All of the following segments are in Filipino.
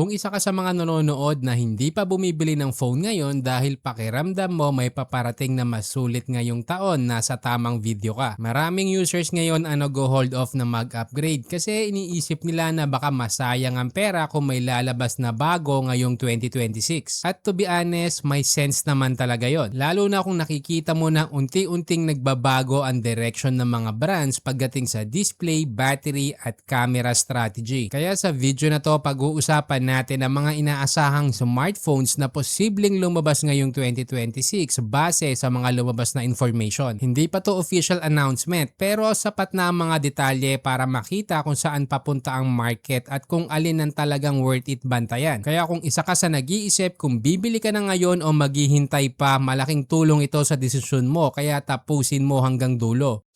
Kung isa ka sa mga nanonood na hindi pa bumibili ng phone ngayon dahil pakiramdam mo may paparating na mas sulit ngayong taon na sa tamang video ka. Maraming users ngayon ang nag-hold off na mag-upgrade kasi iniisip nila na baka masayang ang pera kung may lalabas na bago ngayong 2026. At to be honest, may sense naman talaga yon. Lalo na kung nakikita mo na unti-unting nagbabago ang direction ng mga brands pagdating sa display, battery at camera strategy. Kaya sa video na to pag-uusapan natin ang mga inaasahang smartphones na posibleng lumabas ngayong 2026 base sa mga lumabas na information. Hindi pa to official announcement pero sapat na ang mga detalye para makita kung saan papunta ang market at kung alin ang talagang worth it bantayan. Kaya kung isa ka sa nag-iisip kung bibili ka na ngayon o maghihintay pa, malaking tulong ito sa desisyon mo kaya tapusin mo hanggang dulo.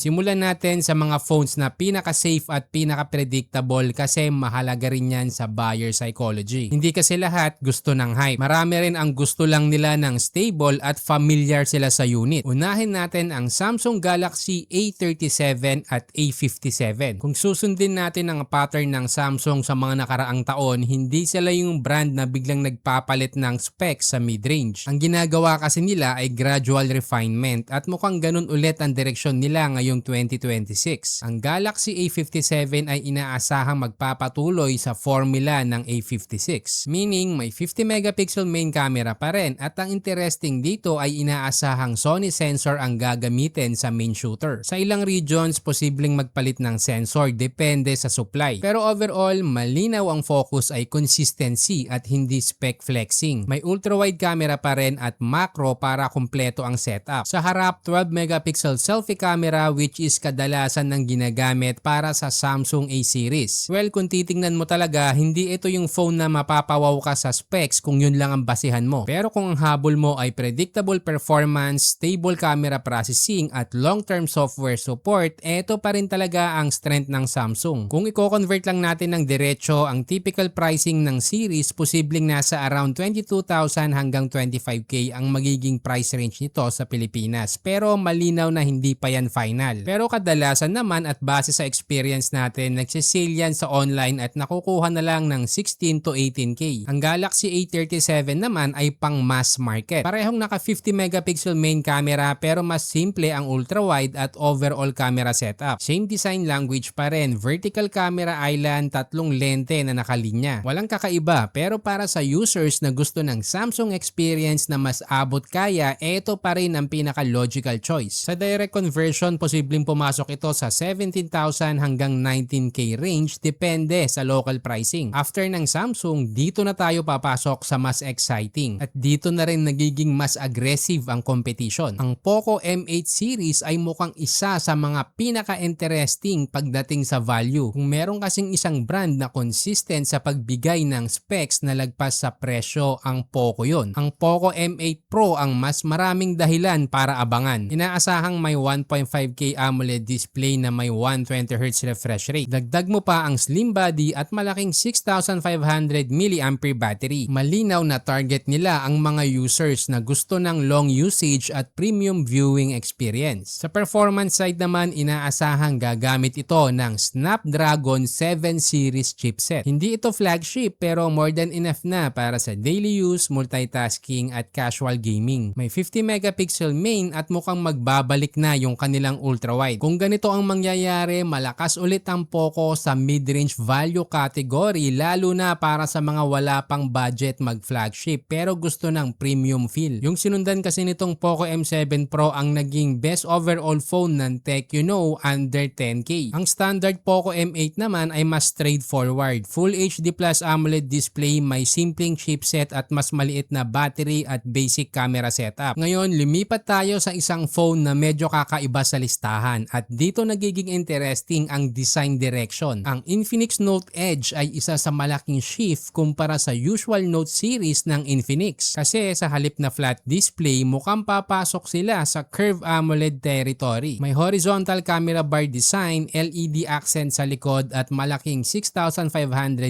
Simulan natin sa mga phones na pinaka-safe at pinaka-predictable kasi mahalaga rin yan sa buyer psychology. Hindi kasi lahat gusto ng hype. Marami rin ang gusto lang nila ng stable at familiar sila sa unit. Unahin natin ang Samsung Galaxy A37 at A57. Kung susundin natin ang pattern ng Samsung sa mga nakaraang taon, hindi sila yung brand na biglang nagpapalit ng specs sa mid-range. Ang ginagawa kasi nila ay gradual refinement at mukhang ganun ulit ang direksyon nila ngayong 2026. Ang Galaxy A57 ay inaasahang magpapatuloy sa formula ng A56. Meaning may 50 megapixel main camera pa rin at ang interesting dito ay inaasahang Sony sensor ang gagamitin sa main shooter. Sa ilang regions, posibleng magpalit ng sensor depende sa supply. Pero overall, malinaw ang focus ay consistency at hindi spec flexing. May ultra-wide camera pa rin at macro para kumpleto ang setup. Sa harap, 12 megapixel selfie camera which is kadalasan ng ginagamit para sa Samsung A series. Well, kung titingnan mo talaga, hindi ito yung phone na mapapawaw ka sa specs kung yun lang ang basihan mo. Pero kung ang habol mo ay predictable performance, stable camera processing at long-term software support, ito pa rin talaga ang strength ng Samsung. Kung i-convert lang natin ng diretso, ang typical pricing ng series posibleng nasa around 22,000 hanggang 25k ang magiging price range nito sa Pilipinas. Pero malinaw na hindi pa yan final. Pero kadalasan naman at base sa experience natin, nagsisale yan sa online at nakukuha na lang ng 16 to 18k. Ang Galaxy A37 naman ay pang mass market. Parehong naka 50 megapixel main camera pero mas simple ang ultra-wide at overall camera setup. Same design language pa rin, vertical camera island, tatlong lente na nakalinya. Walang kakaiba pero para sa users na gusto ng Samsung experience na mas abot kaya, ito pa rin ang pinaka-logical choice. Sa direct conversion, posibleng pumasok ito sa 17,000 hanggang 19k range depende sa local pricing. After ng Samsung, dito na tayo papasok sa mas exciting at dito na rin nagiging mas aggressive ang competition. Ang Poco M8 series ay mukhang isa sa mga pinaka-interesting pagdating sa value. Kung meron kasing isang brand na consistent sa pagbigay ng specs na lagpas sa presyo, ang Poco yon. Ang Poco M8 Pro ang mas maraming dahilan para abangan. Inaasahang may 1.5K AMOLED display na may 120Hz refresh rate. Dagdag mo pa ang slim body at malaking 6,500 mAh battery. Malinaw na target nila ang mga users na gusto ng long usage at premium viewing experience. Sa performance side naman, inaasahang gagamit ito ng Snapdragon 7 series chipset. Hindi ito flagship pero more than enough na para sa daily use, multitasking at casual gaming. May 50 megapixel main at mukhang magbabalik na yung kanilang ultra-wide. Kung ganito ang mangyayari, malakas ulit ang Poco sa mid-range value category lalo na para sa mga wala pang budget mag-flagship pero gusto ng premium feel. Yung sinundan kasi nitong Poco M7 Pro ang naging best overall phone ng tech under 10k. Ang standard Poco M8 naman ay mas straightforward. Full HD Plus AMOLED display, may simpleng chipset at mas maliit na battery at basic camera setup. Ngayon, lumipat tayo sa isang phone na medyo kakaiba sa listahan at dito nagiging interesting ang design direction. Ang Infinix Note Edge ay isa sa malaking shift kumpara sa usual Note series ng Infinix. Kasi sa halip na flat display, mukhang papasok sila sa curved AMOLED territory. May horizontal camera bar design, LED accent sa likod at malaking 6,500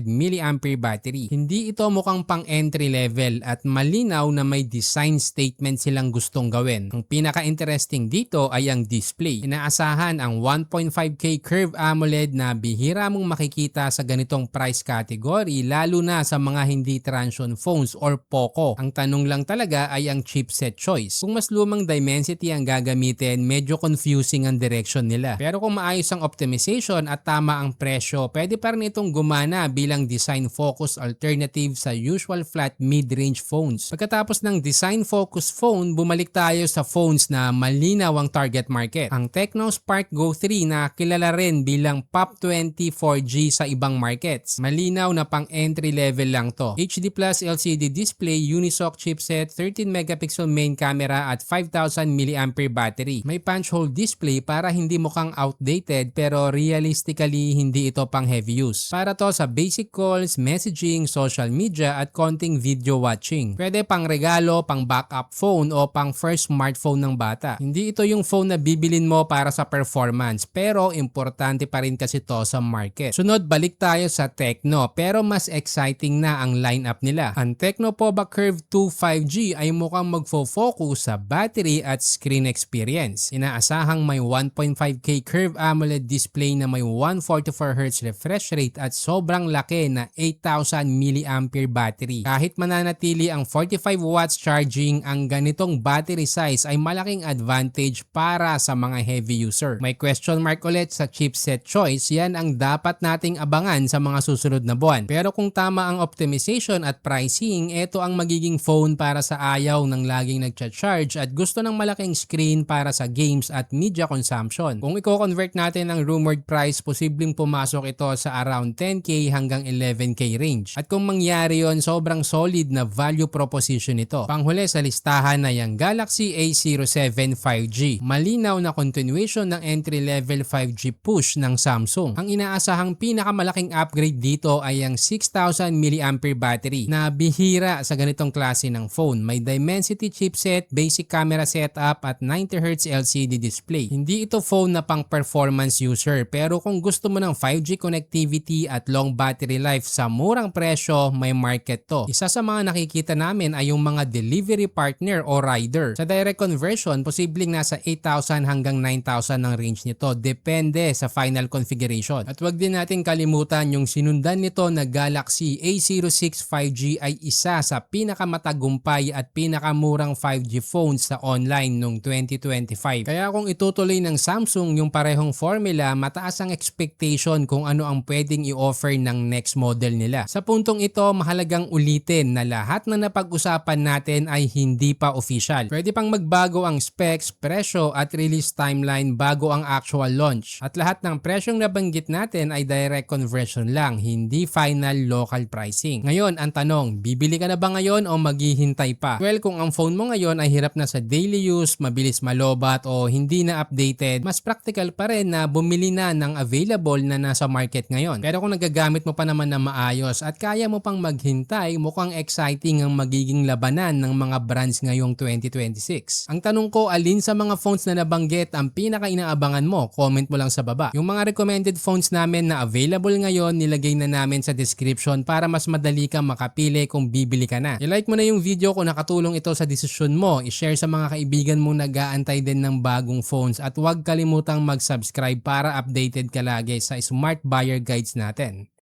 mAh battery. Hindi ito mukhang pang entry level at malinaw na may design statement silang gustong gawin. Ang pinaka-interesting dito ay ang display. Inaasahan ang 1.5K Curve AMOLED na bihira mong makikita sa ganitong price category, lalo na sa mga hindi transient phones or Poco. Ang tanong lang talaga ay ang chipset choice. Kung mas lumang Dimensity ang gagamitin, medyo confusing ang direction nila. Pero kung maayos ang optimization at tama ang presyo, pwede pa rin itong gumana bilang design focus alternative sa usual flat mid-range phones. Pagkatapos ng design focus phone, bumalik tayo sa phones na malinaw ang target market. Ang Tecno Spark Go 3 na kilala rin bilang POP 20 4G sa ibang markets. Malinaw na pang entry level lang to. HD Plus LCD display, Unisoc chipset, 13 megapixel main camera at 5,000 mAh battery. May punch hole display para hindi mukhang outdated pero realistically hindi ito pang heavy use. Para to sa basic calls, messaging, social media at konting video watching. Pwede pang regalo, pang backup phone o pang first smartphone ng bata. Hindi ito yung phone na bibilin mo para sa performance pero importante pa rin kasi to sa market. Sunod, balik tayo sa Tecno pero mas exciting na ang lineup nila. Ang Tecno Pova Curve 2 5G ay mukhang magfo-focus sa battery at screen experience. Inaasahang may 1.5K Curve AMOLED display na may 144Hz refresh rate at sobrang laki na 8,000 mAh battery. Kahit mananatili ang 45 watts charging, ang ganitong battery size ay malaking advantage para sa mga heavy user. May question mark ulit sa chipset choice, yan ang dapat nating abangan sa mga susunod na buwan. Pero kung tama ang optimization at pricing, ito ang magiging phone para sa ayaw ng laging nagcha-charge at gusto ng malaking screen para sa games at media consumption. Kung i-convert natin ang rumored price, posibleng pumasok ito sa around 10K hanggang 11K range. At kung mangyari yon, sobrang solid na value proposition ito. Panghuli sa listahan na yung Galaxy A07 5G. Malinaw na continuation ng entry-level 5G push ng Samsung. Ang inaasahang pinakamalaking upgrade dito ay ang 6,000 mAh battery na bihira sa ganitong klase ng phone. May Dimensity chipset, basic camera setup at 90Hz LCD display. Hindi ito phone na pang performance user pero kung gusto mo ng 5G connectivity at long battery life sa murang presyo, may market to. Isa sa mga nakikita namin ay yung mga delivery partner o rider. Sa direct conversion, posibleng nasa 8,000 hanggang 9,000 ang range nito. Depende sa final configuration. At wag din natin kalimutan yung sinundan nito na Galaxy A06 5G ay isa sa pinakamatagumpay at pinakamurang 5G phones sa online noong 2025. Kaya kung itutuloy ng Samsung yung parehong formula, mataas ang expectation kung ano ang pwedeng i-offer ng next model nila. Sa puntong ito, mahalagang ulitin na lahat na napag-usapan natin ay hindi pa official. Pwede pang magbago ang specs, presyo at release timeline bago ang actual launch. At lahat ng presyong nabanggit natin ay direct conversion lang, hindi final local pricing. Ngayon, ang tanong, bibili ka na ba ngayon o maghihintay pa? Well, kung ang phone mo ngayon ay hirap na sa daily use, mabilis malobat o hindi na updated, mas practical pa rin na bumili na ng available na nasa market ngayon. Pero kung nagagamit mo pa naman na maayos at kaya mo pang maghintay, mukhang exciting ang magiging labanan ng mga brands ngayong 2026. Ang tanong ko, alin sa mga phones na nabanggit ang pinaka-inaabangan mo? Comment mo lang sa baba. Yung mga recommended phones namin na available ngayon, nilagay na namin sa description para mas madali kang makapili kung bibili ka na. I-like mo na yung video kung nakatulong ito sa desisyon mo. I-share sa mga kaibigan mong nag-aantay din ng bagong phones at huwag kalimutang mag-subscribe para updated ka lagi sa Smart Buyer Guides natin.